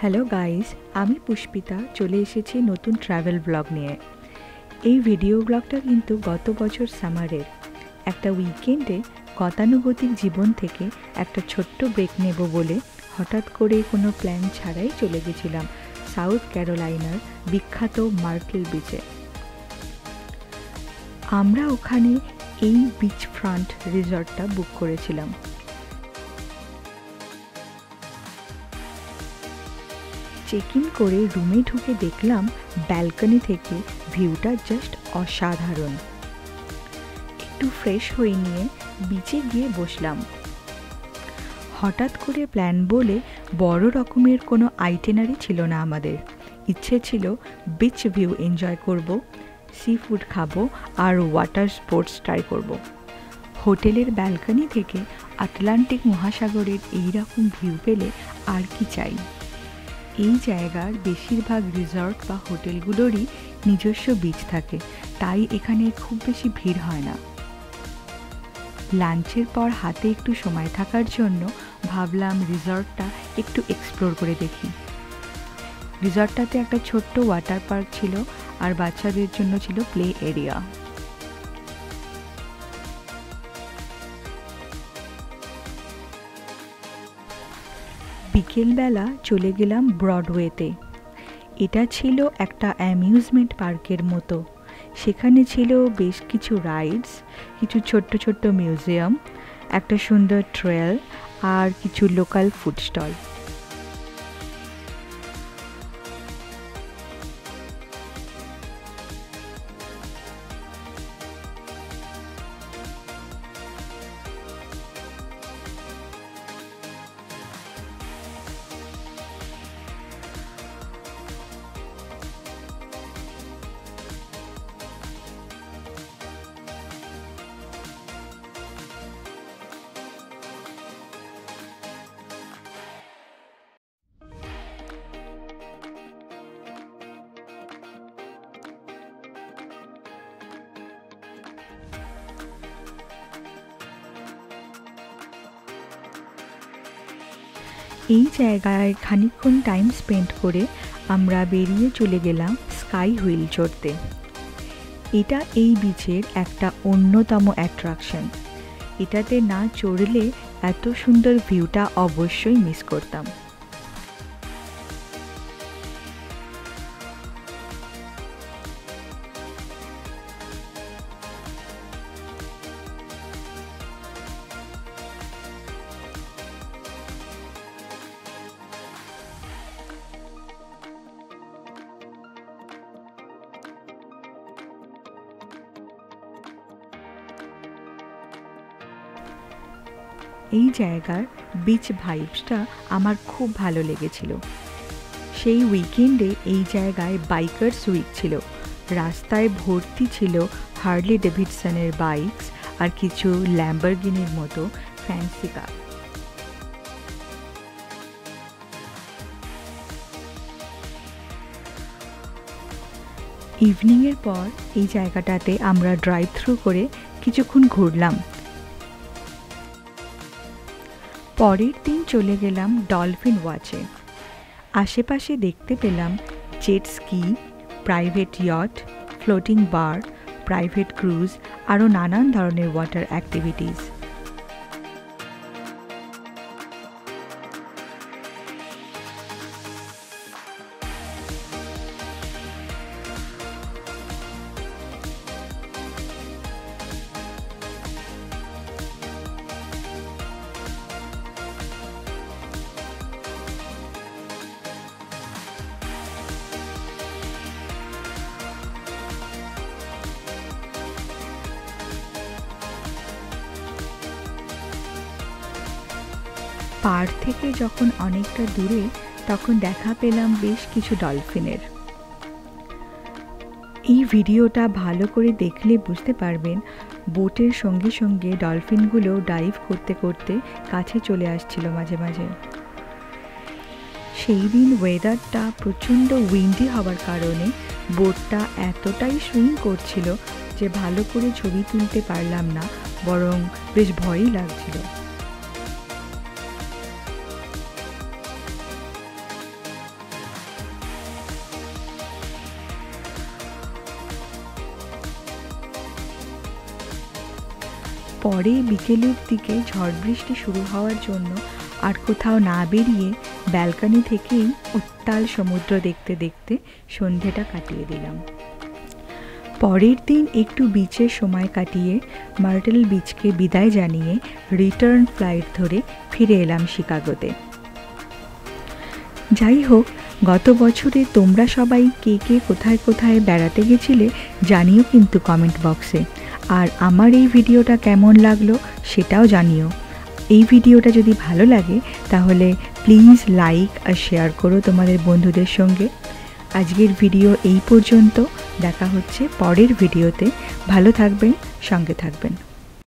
Hello guys, আমি পুষ্পিতা চলে এসেছি নতুন ট্রাভেল ব্লগ নিয়ে। এই ভিডিও ব্লগটা কিন্তু গত বছর সামারের একটা উইকেন্ডে গতানুগতিক জীবন থেকে একটা ছোট্ট ব্রেক নেব বলে হঠাৎ করে কোনো প্ল্যান ছাড়াই চলে গেছিলাম সাউথ ক্যারোলাইনার বিখ্যাত মার্কেল বিচে। আমরা ওখানে এই বিচ ফ্রন্ট রিসর্টটা বুক করেছিলাম। চেক ইন করে রুমে ঢুকে দেখলাম ব্যালকনি থেকে ভিউটা জাস্ট অসাধারণ। একটু ফ্রেশ হয়ে নিয়ে বিচে গিয়ে বসলাম। হঠাৎ করে প্ল্যান বলে বড় রকমের কোনো আইটেনারি ছিল না আমাদের। ইচ্ছে ছিল বিচ ভিউ এনজয় করব, সি ফুড খাবো আর ওয়াটার স্পোর্টস ট্রাই করব। হোটেলের ব্যালকনি থেকে আটলান্টিক মহাসাগরের এইরকম ভিউ পেলে আর কি চাই। এই জায়গার বেশিরভাগ রিসর্ট বা হোটেলগুলোরই নিজস্ব বিচ থাকে, তাই এখানে খুব বেশি ভিড় হয় না। লাঞ্চের পর হাতে একটু সময় থাকার জন্য ভাবলাম রিসর্টটা একটু এক্সপ্লোর করে দেখি। রিসর্টটাতে একটা ছোট্ট ওয়াটার পার্ক ছিল আর বাচ্চাদের জন্য ছিল প্লে এরিয়া। বিকেলবেলা চলে গেলাম ব্রডওয়েতে। এটা ছিল একটা অ্যামিউজমেন্ট পার্কের মতো। সেখানে ছিল বেশ কিছু রাইডস, কিছু ছোট্ট ছোট্ট মিউজিয়াম, একটা সুন্দর ট্রেল আর কিছু লোকাল ফুড স্টল। এই জায়গায় খানিকক্ষণ টাইম স্পেন্ড করে আমরা বেরিয়ে চলে গেলাম স্কাই হুইল চড়তে। এটা এই বিচের একটা অন্যতম অ্যাট্রাকশন। এটাতে না চড়লে এত সুন্দর ভিউটা অবশ্যই মিস করতাম। এই জায়গার বিচ ভাইবসটা আমার খুব ভালো লেগেছিল। সেই উইকেন্ডে এই জায়গায় বাইকার্স উইক ছিল। রাস্তায় ভর্তি ছিল হার্লি ডেভিডসনের বাইকস আর কিছু ল্যাম্বরগিনির মতো ফ্যান্সি কার। ইভিনিংয়ের পর এই জায়গাটাতে আমরা ড্রাইভ থ্রু করে কিছুক্ষণ ঘুরলাম। পরের দিন চলে গেলাম ডলফিন ওয়াচে। আশেপাশে দেখতে পেলাম jet ski, private yacht, floating bar, private cruise আরও নানান ধরনের ওয়াটার অ্যাক্টিভিটিস। পাড় থেকে যখন অনেকটা দূরে তখন দেখা পেলাম বেশ কিছু ডলফিনের। এই ভিডিওটা ভালো করে দেখলে বুঝতে পারবেন বোটের সঙ্গে সঙ্গে ডলফিনগুলো ডাইভ করতে করতে কাছে চলে আসছিল মাঝে মাঝে। সেই দিন ওয়েদারটা প্রচণ্ড উইন্ডি হওয়ার কারণে বোটটা এতটাই সুইং করছিল যে ভালো করে ছবি তুলতে পারলাম না, বরং বেশ ভয়ই লাগছিল। পরে বিকেলের দিকে ঝড় বৃষ্টি শুরু হওয়ার জন্য আর কোথাও না বেরিয়ে ব্যালকনি থেকেই উত্তাল সমুদ্র দেখতে দেখতে সন্ধেটা কাটিয়ে দিলাম। পরের দিন একটু বিচে সময় কাটিয়ে মার্টেল বিচকে বিদায় জানিয়ে রিটার্ন ফ্লাইট ধরে ফিরে এলাম শিকাগোতে। যাই হোক, গত বছরে তোমরা সবাই কে কে কোথায় কোথায় বেড়াতে গেছিলে জানিও কিন্তু কমেন্ট বক্সে। আর আমার এই ভিডিওটা কেমন লাগলো সেটাও জানিও। এই ভিডিওটা যদি ভালো লাগে তাহলে প্লিজ লাইক আর শেয়ার করো তোমাদের বন্ধুদের সঙ্গে। আজকের ভিডিও এই পর্যন্ত, দেখা হচ্ছে পরের ভিডিওতে। ভালো থাকবেন, সঙ্গে থাকবেন।